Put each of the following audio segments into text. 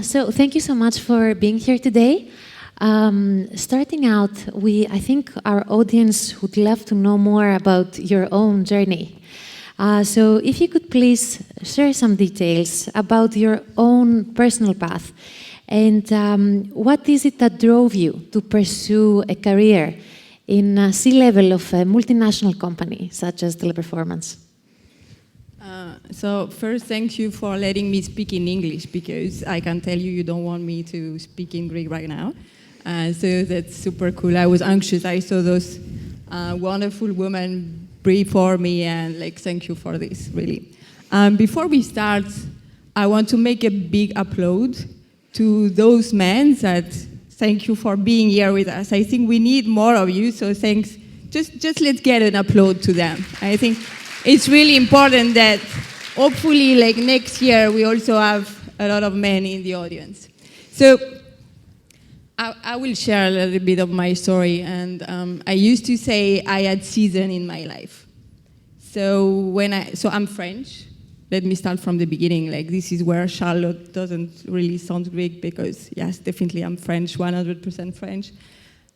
So thank you so much for being here today. Starting out, I think our audience would love to know more about your own journey. So if you could please share some details about your own personal path and what is it that drove you to pursue a career in a C-level of a multinational company such as Teleperformance? So first, thank you for letting me speak in English, because I can tell you don't want me to speak in Greek right now. So that's super cool. I was anxious. I saw those wonderful women before me, and thank you for this, really. Before we start, I want to make a big applaud to those men that thank you for being here with us. I think we need more of you, so thanks. Just let's get an applaud to them. I think it's really important that hopefully next year we also have a lot of men in the audience. So I will share a little bit of my story, and I used to say I had season in my life. So I'm French. Let me start from the beginning. This is where Charlotte doesn't really sound Greek, because yes, definitely I'm French, 100% French.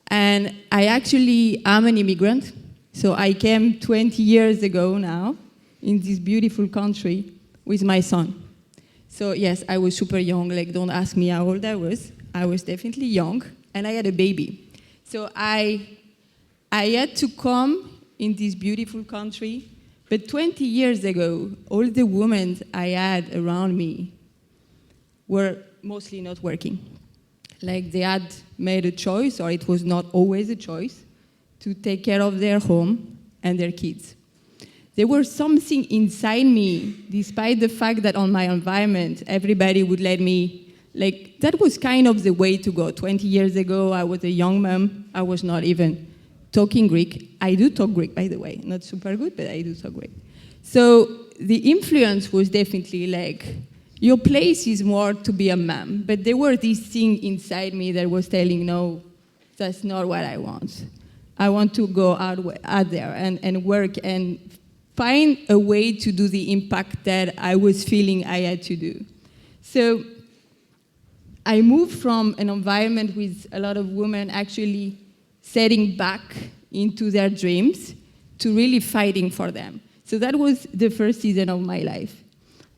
And I actually am an immigrant. So I came 20 years ago now in this beautiful country with my son. So yes, I was super young. Don't ask me how old I was. I was definitely young, and I had a baby. So I had to come in this beautiful country. But 20 years ago, all the women I had around me were mostly not working. They had made a choice, or it was not always a choice, to take care of their home and their kids. There was something inside me, despite the fact that on my environment, everybody would let me, that was kind of the way to go. 20 years ago, I was a young mom. I was not even talking Greek. I do talk Greek, by the way. Not super good, but I do talk Greek. So the influence was definitely your place is more to be a mom. But there were this thing inside me that was telling, no, that's not what I want. I want to go out there and work and find a way to do the impact that I was feeling I had to do. So I moved from an environment with a lot of women actually setting back into their dreams to really fighting for them. So that was the first season of my life.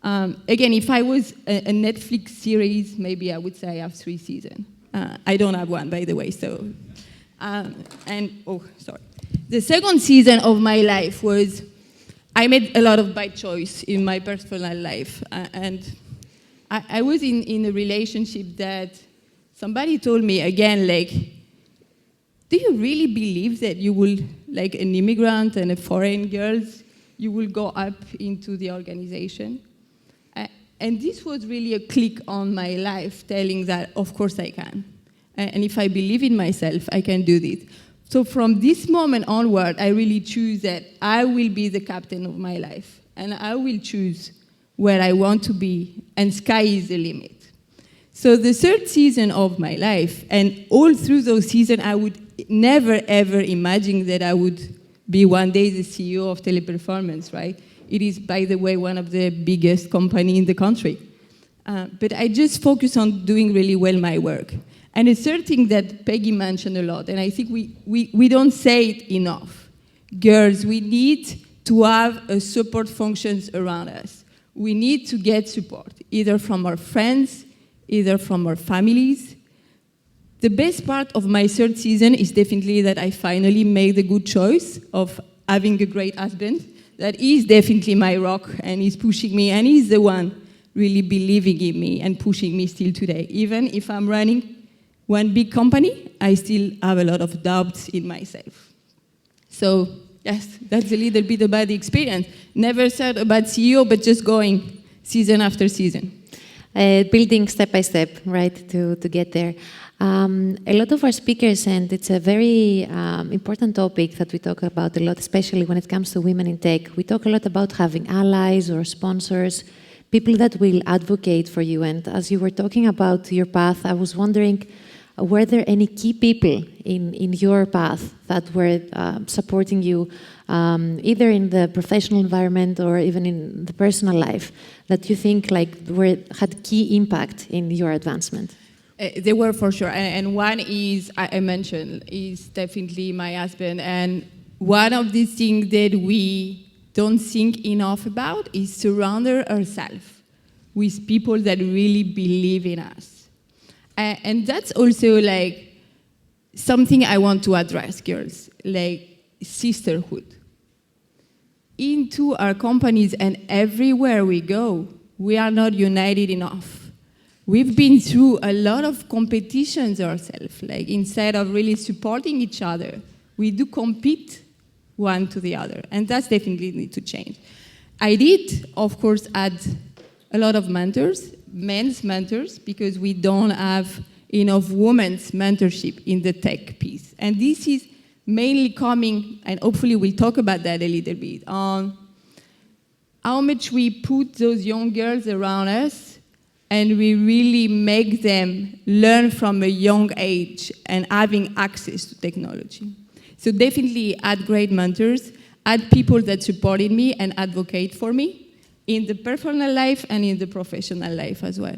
Again, if I was a Netflix series, maybe I would say I have 3 seasons. I don't have one, by the way, so... The second season of my life was, I made a lot of bad choice in my personal life. And I was in a relationship that somebody told me, again, do you really believe that you will, an immigrant and a foreign girl, you will go up into the organization? And this was really a click on my life, telling that, of course I can. And if I believe in myself, I can do this. So from this moment onward, I really choose that I will be the captain of my life. And I will choose where I want to be, and sky is the limit. So the third season of my life, and all through those seasons, I would never, ever imagine that I would be one day the CEO of Teleperformance, right? It is, by the way, one of the biggest companies in the country. But I just focus on doing really well my work. And a third thing that Peggy mentioned a lot, and I think we don't say it enough. Girls, we need to have a support functions around us. We need to get support, either from our friends, either from our families. The best part of my third season is definitely that I finally made the good choice of having a great husband. That is definitely my rock, and he's pushing me, and he's the one really believing in me and pushing me still today. Even if I'm running one big company, I still have a lot of doubts in myself. So yes, that's a little bit about the experience. Never said about CEO, but just going season after season. Building step by step, right, to get there. A lot of our speakers, and it's a very important topic that we talk about a lot, especially when it comes to women in tech. We talk a lot about having allies or sponsors, people that will advocate for you. And as you were talking about your path, I was wondering, were there any key people in your path that were supporting you either in the professional environment or even in the personal life, that you think had key impact in your advancement? There were for sure, and one is, I mentioned, is definitely my husband. And one of the things that we don't think enough about is surround ourselves with people that really believe in us. And that's also like something I want to address, girls, like sisterhood. Into our companies and everywhere we go, we are not united enough. We've been through a lot of competitions ourselves. Like instead of really supporting each other, we do compete one to the other, and that's definitely need to change. I did, of course, add a lot of mentors, men's mentors, because we don't have enough women's mentorship in the tech piece. And this is mainly coming, and hopefully we'll talk about that a little bit, on how much we put those young girls around us and we really make them learn from a young age and having access to technology. So definitely add great mentors, add people that supported me and advocate for me in the personal life and in the professional life as well.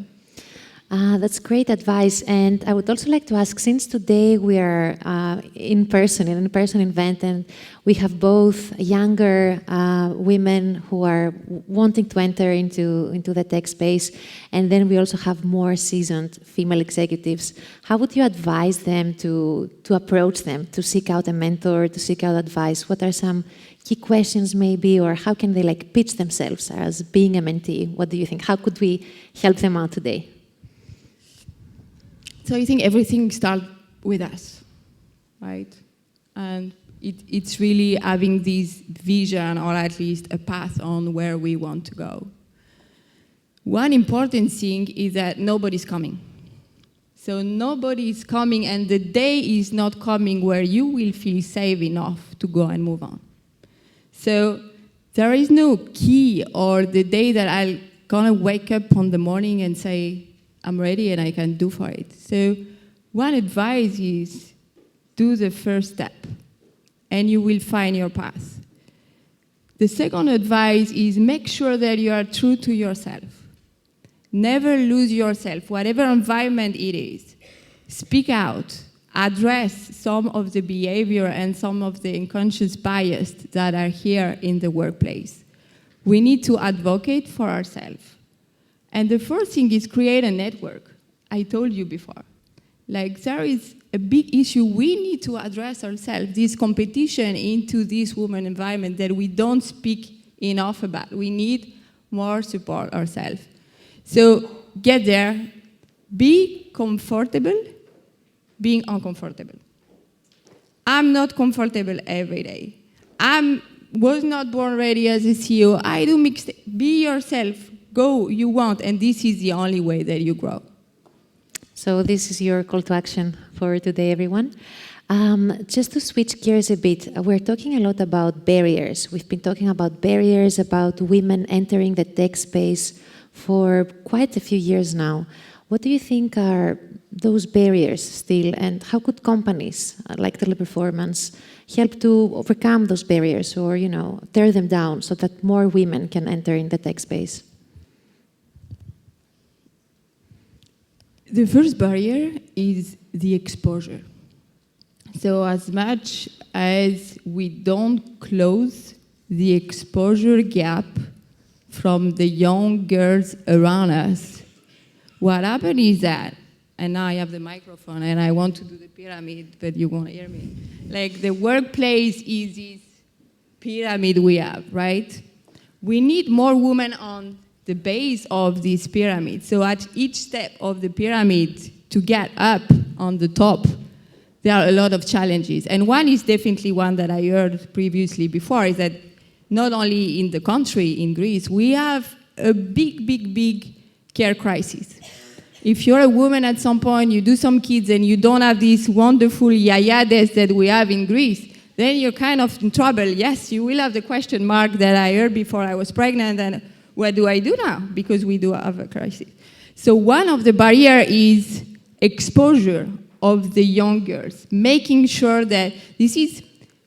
That's great advice. And I would also like to ask, since today we are in person, in an in-person event, and we have both younger women who are wanting to enter into the tech space, and then we also have more seasoned female executives, how would you advise them to approach them, to seek out a mentor, to seek out advice? What are some key questions maybe, or how can they pitch themselves as being a mentee? What do you think? How could we help them out today? So I think everything starts with us, right? And it's really having this vision, or at least a path on where we want to go. One important thing is that nobody's coming. So nobody is coming, and the day is not coming where you will feel safe enough to go and move on. So there is no key or the day that I'm gonna wake up on the morning and say, I'm ready and I can do for it. So one advice is do the first step and you will find your path. The second advice is make sure that you are true to yourself. Never lose yourself, whatever environment it is. Speak out, address some of the behavior and some of the unconscious bias that are here in the workplace. We need to advocate for ourselves. And the first thing is create a network. I told you before. There is a big issue we need to address ourselves, this competition into this woman environment that we don't speak enough about. We need more support ourselves. So get there, be comfortable, being uncomfortable. I'm not comfortable every day. I was not born ready as a CEO. I do mistakes. Be yourself. Go, you want, and this is the only way that you grow. So this is your call to action for today, everyone. Just to switch gears a bit, we're talking a lot about barriers. We've been talking about barriers, about women entering the tech space for quite a few years now. What do you think are those barriers still, and how could companies like Teleperformance help to overcome those barriers or, tear them down so that more women can enter in the tech space? The first barrier is the exposure. So as much as we don't close the exposure gap from the young girls around us, what happens is that, and now I have the microphone and I want to do the pyramid, but you won't hear me. The workplace is this pyramid we have, right? We need more women on the base of this pyramid. So at each step of the pyramid, to get up on the top, there are a lot of challenges. And one is definitely one that I heard previously before, is that not only in the country, in Greece, we have a big care crisis. If you're a woman at some point, you do some kids, and you don't have these wonderful yayades that we have in Greece, then you're kind of in trouble. Yes, you will have the question mark that I heard before I was pregnant, and what do I do now? Because we do have a crisis. So one of the barriers is exposure of the young girls, making sure that this is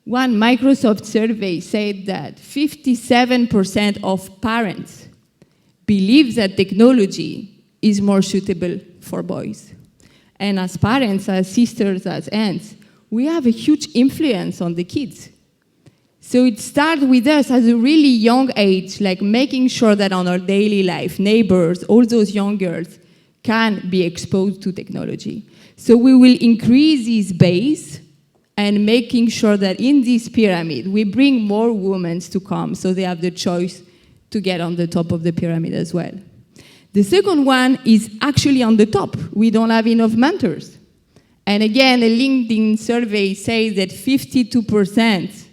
One Microsoft survey said that 57% of parents believe that technology is more suitable for boys. And as parents, as sisters, as aunts, we have a huge influence on the kids. So it starts with us at a really young age, like making sure that on our daily life, neighbors, all those young girls can be exposed to technology. So we will increase this base and making sure that in this pyramid, we bring more women to come so they have the choice to get on the top of the pyramid as well. The second one is actually on the top. We don't have enough mentors. And again, a LinkedIn survey says that 52%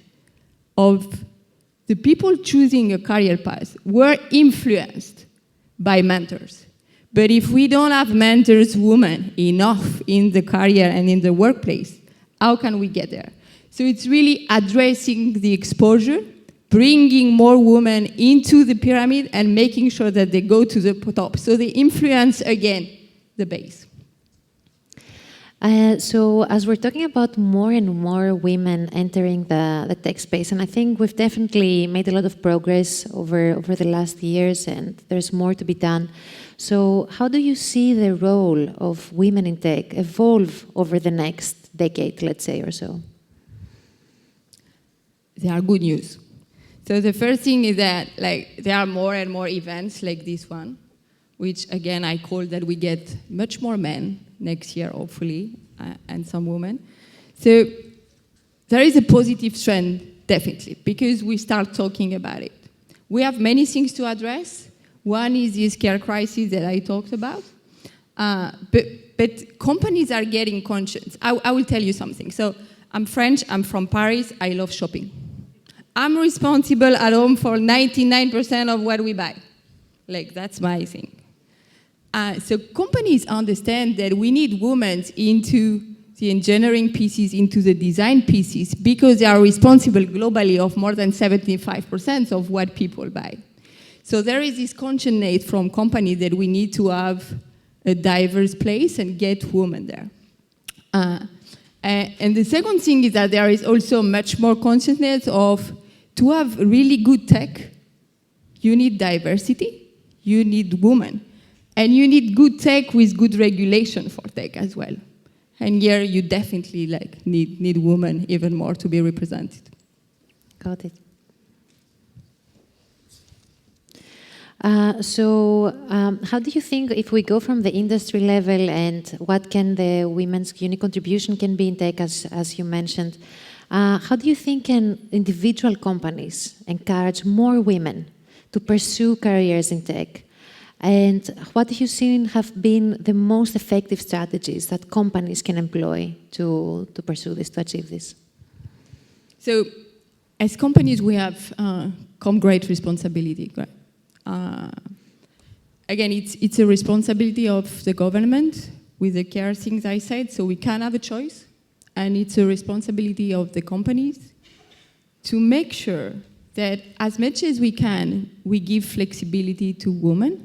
of the people choosing a career path were influenced by mentors. But if we don't have mentors, women, enough in the career and in the workplace, how can we get there? So it's really addressing the exposure, bringing more women into the pyramid and making sure that they go to the top. So they influence, again, the base. So as we're talking about more and more women entering the tech space, and I think we've definitely made a lot of progress over the last years, and there's more to be done. So how do you see the role of women in tech evolve over the next decade, let's say, or so? There are good news. So the first thing is that there are more and more events like this one, which again I call that we get much more men next year, hopefully, and some women. So there is a positive trend, definitely, because we start talking about it. We have many things to address. One is this care crisis that I talked about. But companies are getting conscious. I will tell you something. So I'm French, I'm from Paris, I love shopping. I'm responsible at home for 99% of what we buy. That's my thing. So companies understand that we need women into the engineering pieces, into the design pieces, because they are responsible globally of more than 75% of what people buy. So there is this consciousness from companies that we need to have a diverse place and get women there. And the second thing is that there is also much more consciousness of, to have really good tech, you need diversity, you need women. And you need good tech with good regulation for tech as well. And here you definitely need women even more to be represented. Got it. How do you think, if we go from the industry level and what can the women's unique contribution can be in tech, as you mentioned, how do you think can individual companies encourage more women to pursue careers in tech? And what have you seen have been the most effective strategies that companies can employ to pursue this, to achieve this? So, as companies, we have come great responsibility. Again, it's a responsibility of the government with the care things I said, so we can have a choice. And it's a responsibility of the companies to make sure that as much as we can, we give flexibility to women.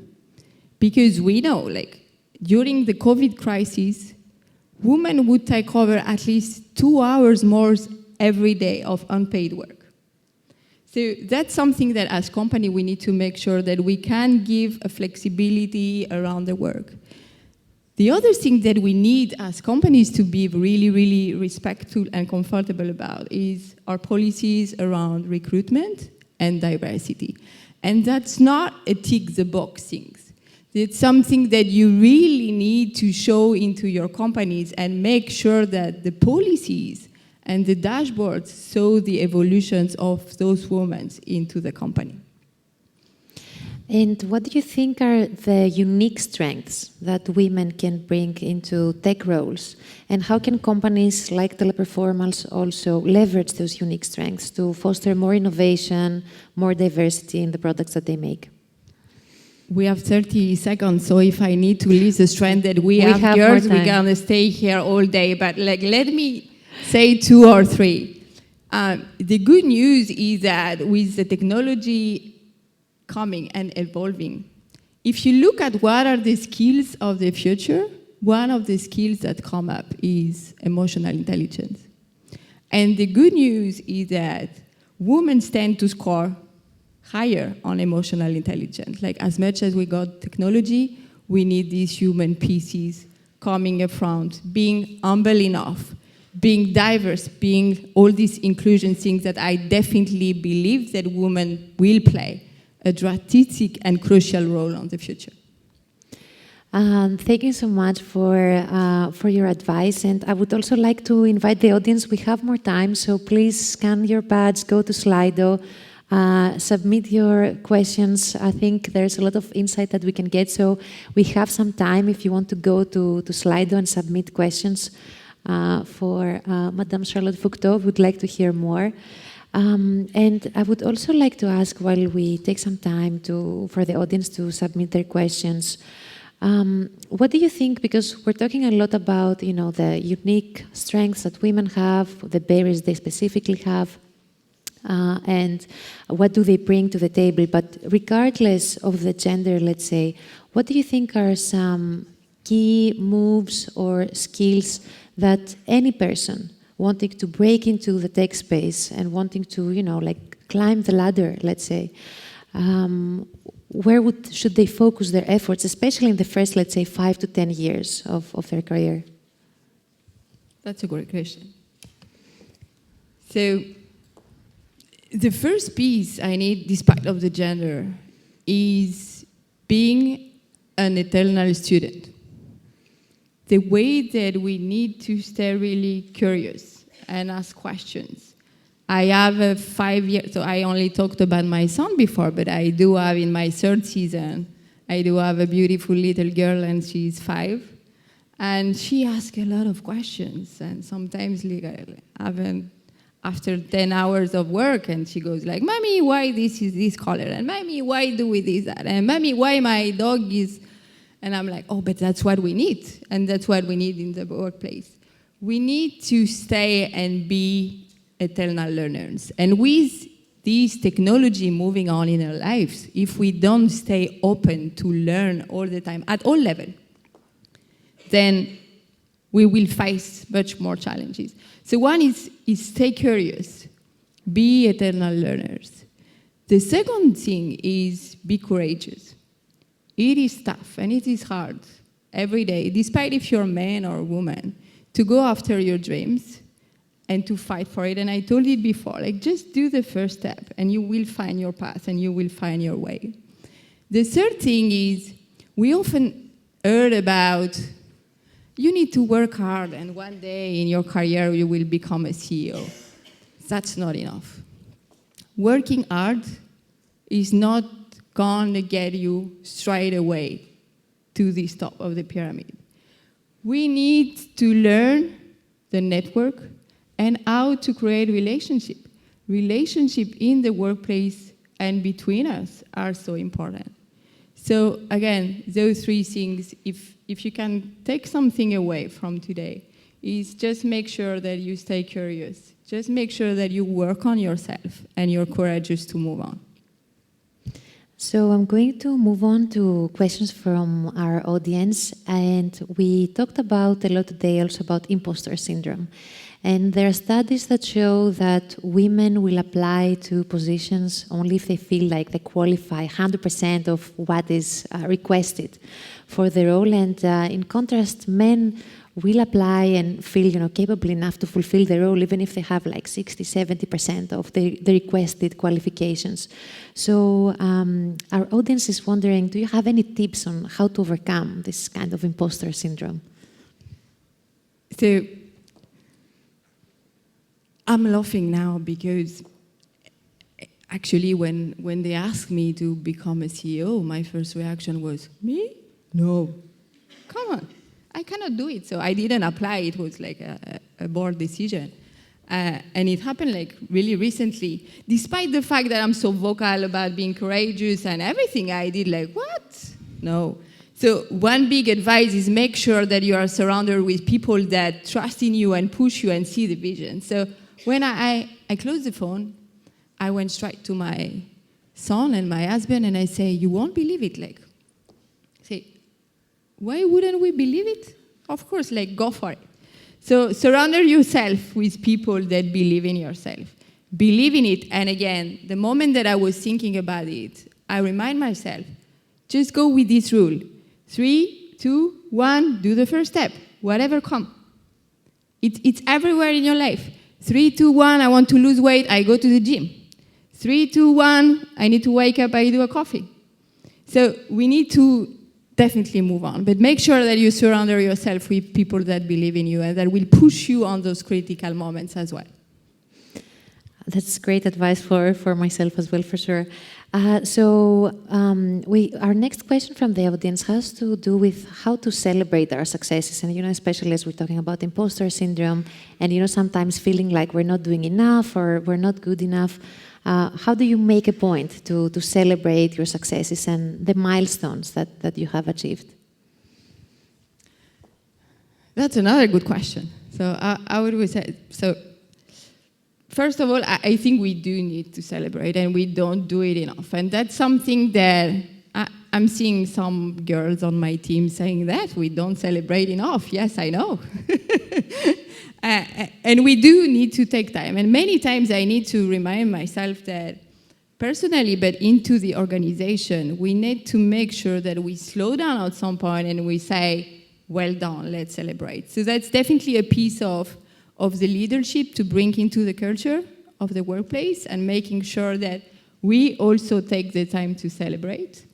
Because we know, during the COVID crisis, women would take over at least 2 hours more every day of unpaid work. So that's something that as company we need to make sure that we can give a flexibility around the work. The other thing that we need as companies to be really, really respectful and comfortable about is our policies around recruitment and diversity. And that's not a tick-the-box thing. It's something that you really need to show into your companies and make sure that the policies and the dashboards show the evolutions of those women into the company. And what do you think are the unique strengths that women can bring into tech roles? And how can companies like Teleperformance also leverage those unique strengths to foster more innovation, more diversity in the products that they make? We have 30 seconds, so if I need to list the strength that we have girls, we're going to stay here all day. But let me say 2 or 3. The good news is that with the technology coming and evolving, if you look at what are the skills of the future, one of the skills that come up is emotional intelligence. And the good news is that women tend to score higher on emotional intelligence. Like, as much as we got technology, we need these human pieces coming up front, being humble enough, being diverse, being all these inclusion things that I definitely believe that women will play a strategic and crucial role in the future. Thank you so much for your advice, and I would also like to invite the audience. We have more time, so please scan your badge, go to Slido, submit your questions. I think there's a lot of insight that we can get, so we have some time if you want to go to Slido and submit questions for Madame Charlotte Foucteau. Would like to hear more. And I would also like to ask, while we take some time for the audience to submit their questions, what do you think, because we're talking a lot about, the unique strengths that women have, the barriers they specifically have, and what do they bring to the table, but regardless of the gender, let's say, what do you think are some key moves or skills that any person wanting to break into the tech space and wanting to, climb the ladder, let's say, where should they focus their efforts, especially in the first, let's say, 5 to 10 years of their career? That's a great question. So, the first piece I need, despite of the gender, is being an eternal student. The way that we need to stay really curious and ask questions. I have a 5 year, so I only talked about my son before, but I do have in my 3rd season, I do have a beautiful little girl and she's 5. And she asks a lot of questions, and sometimes after 10 hours of work, and she goes like, "Mommy, why this is this color? And Mommy, why do we this, that? And Mommy, why my dog is..." And I'm like, oh, but that's what we need. And that's what we need in the workplace. We need to stay and be eternal learners. And with this technology moving on in our lives, if we don't stay open to learn all the time, at all levels, then we will face much more challenges. So one is stay curious, be eternal learners. The second thing is be courageous. It is tough and it is hard every day, despite if you're a man or a woman, to go after your dreams and to fight for it. And I told it before, just do the first step and you will find your path and you will find your way. The third thing is, we often heard about, you need to work hard and one day in your career you will become a CEO. That's not enough. Working hard is not going to get you straight away to the top of the pyramid. We need to learn the network and how to create relationship. Relationship in the workplace and between us are so important. So again, those 3 things, if you can take something away from today, is just make sure that you stay curious. Just make sure that you work on yourself and you're courageous to move on. So I'm going to move on to questions from our audience, and we talked about a lot today also about imposter syndrome. And there are studies that show that women will apply to positions only if they feel like they qualify 100% of what is requested for the role. And in contrast, men will apply and feel capable enough to fulfill the role even if they have like 60-70% of the requested qualifications. So our audience is wondering, do you have any tips on how to overcome this kind of imposter syndrome? So I'm laughing now because actually when they asked me to become a CEO, my first reaction was, me? No. Come on. I cannot do it. So I didn't apply. It was like a board decision. And it happened like really recently. Despite the fact that I'm so vocal about being courageous and everything, I did like, what? No. So one big advice is make sure that you are surrounded with people that trust in you and push you and see the vision. So when I closed the phone, I went straight to my son and my husband and I say, you won't believe it. Why wouldn't we believe it? Of course, go for it. So surround yourself with people that believe in yourself. Believe in it. And again, the moment that I was thinking about it, I remind myself, just go with this rule. 3, 2, 1, do the first step. Whatever comes. It's everywhere in your life. 3, 2, 1, I want to lose weight, I go to the gym. 3, 2, 1, I need to wake up, I do a coffee. So we need to definitely move on. But make sure that you surround yourself with people that believe in you and that will push you on those critical moments as well. That's great advice for myself as well, for sure. Our next question from the audience has to do with how to celebrate our successes, and especially as we're talking about imposter syndrome, and sometimes feeling like we're not doing enough or we're not good enough. How do you make a point to celebrate your successes and the milestones that you have achieved? That's another good question. So I would say so. First of all, I think we do need to celebrate, and we don't do it enough. And that's something that I'm seeing some girls on my team saying that we don't celebrate enough. Yes, I know. And we do need to take time. And many times I need to remind myself that personally, but into the organization, we need to make sure that we slow down at some point and we say, well done, let's celebrate. So that's definitely a piece of the leadership to bring into the culture of the workplace, and making sure that we also take the time to celebrate.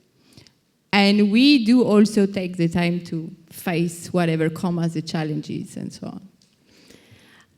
And we do also take the time to face whatever comes as the challenges and so on.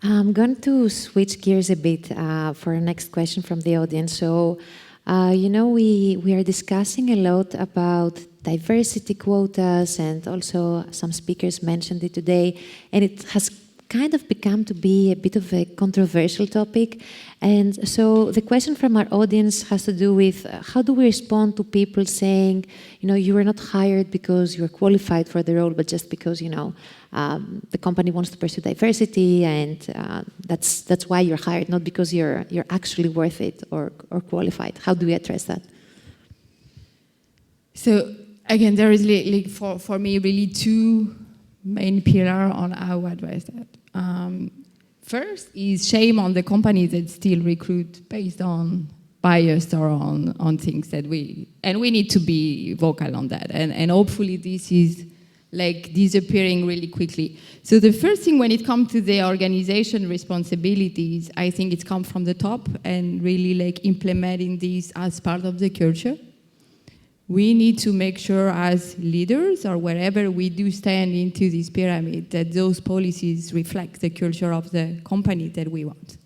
I'm going to switch gears a bit for our next question from the audience. So, we are discussing a lot about diversity quotas, and also some speakers mentioned it today, and it has kind of become to be a bit of a controversial topic. And so the question from our audience has to do with how do we respond to people saying, you were not hired because you're qualified for the role, but just because, the company wants to pursue diversity, and that's why you're hired, not because you're actually worth it or qualified. How do we address that? So again, there is for me really two main pillars on how I address that. First is shame on the companies that still recruit based on bias or on things that we need to be vocal on that. And hopefully this is disappearing really quickly. So the first thing when it comes to the organization responsibilities, I think it's come from the top, and really implementing this as part of the culture. We need to make sure as leaders or wherever we do stand into this pyramid that those policies reflect the culture of the company that we want.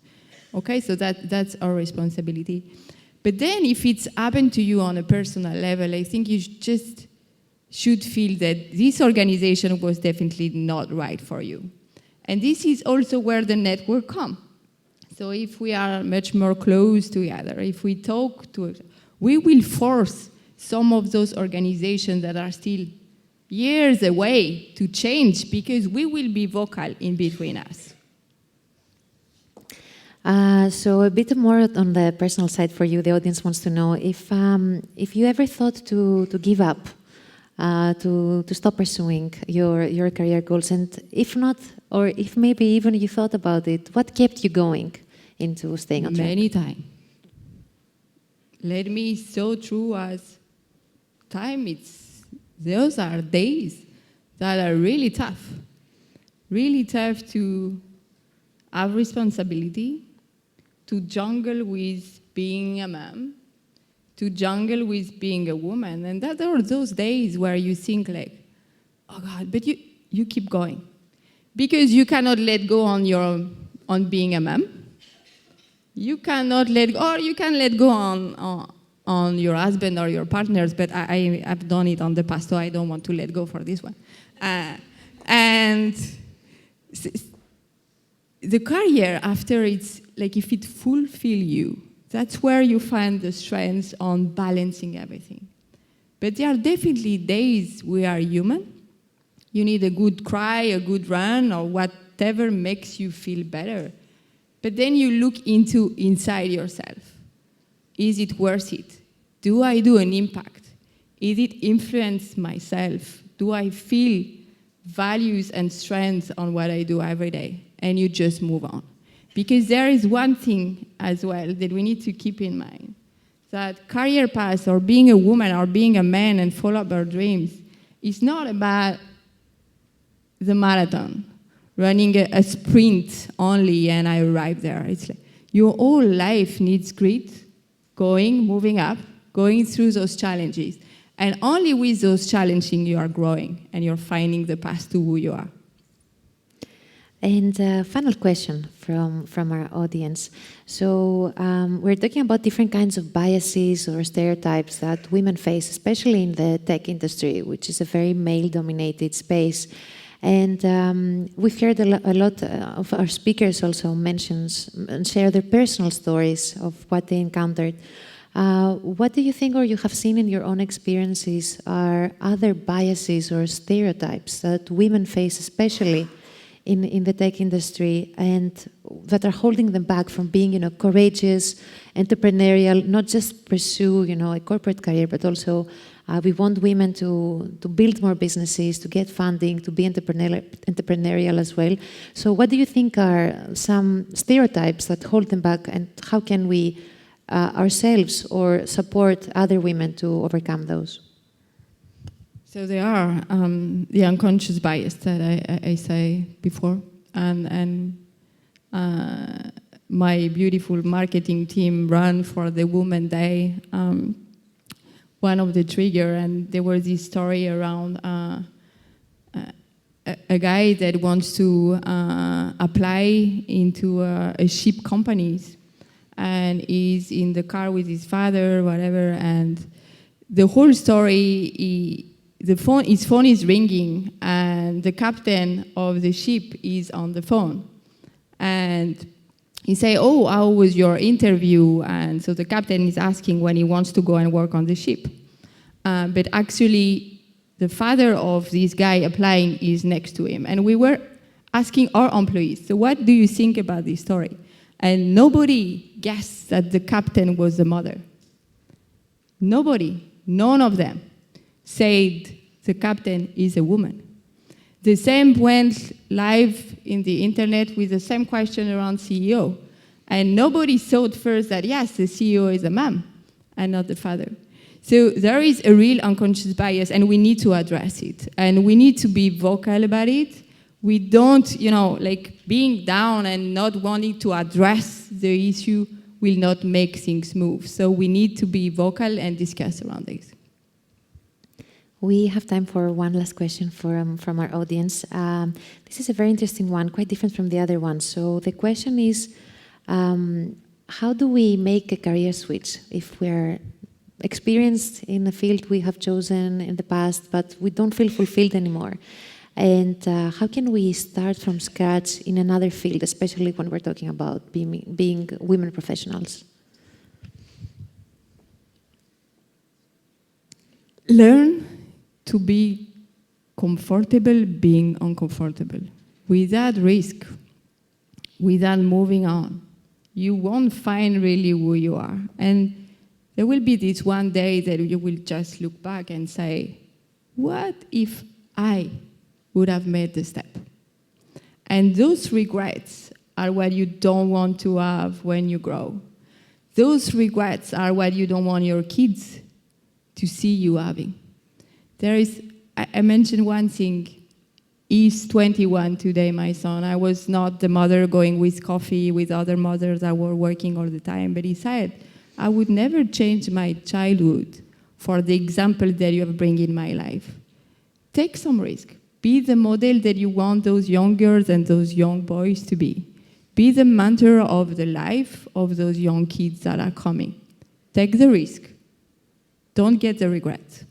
Okay, so that's our responsibility. But then if it's happened to you on a personal level, I think you just should feel that this organization was definitely not right for you. And this is also where the network comes. So if we are much more close together, if we talk to it, we will force some of those organizations that are still years away to change, because we will be vocal in between us. So a bit more on the personal side for you, the audience wants to know if you ever thought to give up, to stop pursuing your career goals, and if not, or if maybe even you thought about it, what kept you going into staying on track? Many times. Let me so true as time, those are days that are really tough to have responsibility, to jungle with being a mom, to jungle with being a woman. And that are those days where you think oh God, but you keep going. Because you cannot let go on being a mom. You cannot let go, or you can let go on your husband or your partners, but I've done it on the past, so I don't want to let go for this one. And the career after, it's if it fulfills you, that's where you find the strength on balancing everything. But there are definitely days we are human. You need a good cry, a good run, or whatever makes you feel better. But then you look inside yourself. Is it worth it? Do I do an impact? Is it influence myself? Do I feel values and strengths on what I do every day, and you just move on. Because there is one thing as well that we need to keep in mind, that career path or being a woman or being a man and follow up our dreams is not about the marathon, running a sprint only and I arrive there. It's like your whole life needs grit, moving up, going through those challenges. And only with those challenges you are growing and you're finding the path to who you are. And final question from our audience. So we're talking about different kinds of biases or stereotypes that women face, especially in the tech industry, which is a very male-dominated space. And we've heard a lot of our speakers also mentions and share their personal stories of what they encountered. What do you think, or you have seen in your own experiences, are other biases or stereotypes that women face, especially in the tech industry, and that are holding them back from being, courageous, entrepreneurial, not just pursue, a corporate career, but also we want women to build more businesses, to get funding, to be entrepreneurial as well. So what do you think are some stereotypes that hold them back, and how can we ourselves or support other women to overcome those? So there are the unconscious bias that I say before, and my beautiful marketing team ran for the Women's Day one of the trigger, and there was this story around a guy that wants to apply into a ship companies, and he's in the car with his father, whatever, and the whole story. His phone is ringing, and the captain of the ship is on the phone. And he say, "Oh, how was your interview?" And so the captain is asking when he wants to go and work on the ship. But actually, the father of this guy applying is next to him. And we were asking our employees, "So what do you think about this story?" And nobody guessed that the captain was the mother. Nobody, none of them, said the captain is a woman. The same went live in the internet with the same question around CEO. And nobody thought first that, yes, the CEO is a mom and not the father. So there is a real unconscious bias, and we need to address it. And we need to be vocal about it. We don't, being down and not wanting to address the issue will not make things move. So we need to be vocal and discuss around this. We have time for one last question from our audience. This is a very interesting one, quite different from the other one. So the question is, how do we make a career switch if we're experienced in a field we have chosen in the past, but we don't feel fulfilled anymore? And how can we start from scratch in another field, especially when we're talking about being women professionals? Learn to be comfortable being uncomfortable, without risk, without moving on. You won't find really who you are. And there will be this one day that you will just look back and say, what if I would have made the step? And those regrets are what you don't want to have when you grow. Those regrets are what you don't want your kids to see you having. I mentioned one thing. He's 21 today, my son. I was not the mother going with coffee with other mothers that were working all the time, but he said, I would never change my childhood for the example that you have bring in my life. Take some risk. Be the model that you want those young girls and those young boys to be. Be the mentor of the life of those young kids that are coming. Take the risk. Don't get the regret.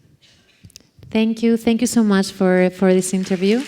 Thank you. Thank you so much for this interview.